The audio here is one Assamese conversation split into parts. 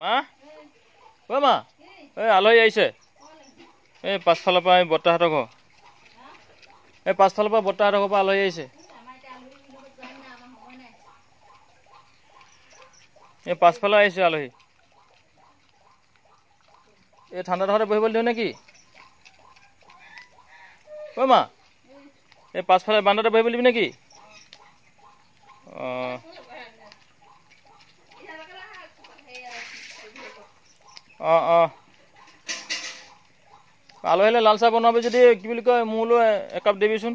হা অ' মা এই আলহী আহিছে এই পাছফালৰ পৰা এই বৰ্তাহঁতৰ ঘৰ এই পাছফালৰ পৰা বৰ্তাহঁতৰ ঘৰৰ পৰা আলহী আহিছে এই পাছফালে আহিছে আলহী এই ঠাণ্ডা ঠাণ্ডা বহিবলৈ দিওঁ নেকি অ' মা এই পাছফালে বান্দাতে বহিবলৈ দিবি নেকি অঁ অঁ অঁ আলহীলৈ লাল চাহ বনাবি যদি কি বুলি কয় মোলৈ একাপ দিবিচোন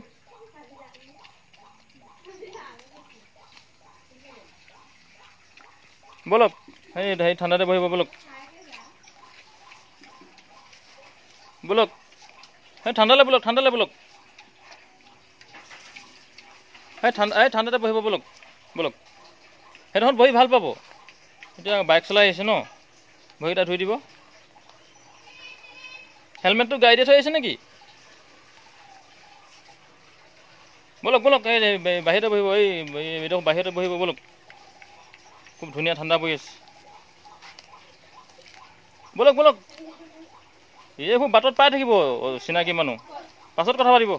বলক সেই ঠাণ্ডাতে বহিব বলক বলক সেই ঠাণ্ডালৈ বলক এই ঠাণ্ডাতে বহিব বলক বলক সেইডোখৰত বহি ভাল পাব এতিয়া বাইক চলাই আহিছে ন ভৰিকেইটা ধুই দিব হেলমেটটো গাড়ীতে থৈ আহিছে নেকি বলক বলক এই বাহিৰতে বহিব এইডোখৰ বাহিৰতে বহিব বলক খুব ধুনীয়া ঠাণ্ডা পৰি আছে বলক বলক এইবোৰ বাটত পাই থাকিব চিনাকি মানুহ পাছত কথা পাতিব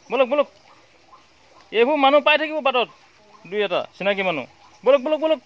বলক বলক এইবোৰ মানুহ পাই থাকিব বাটত দুই এটা চিনাকি মানুহ বলক বলক বলক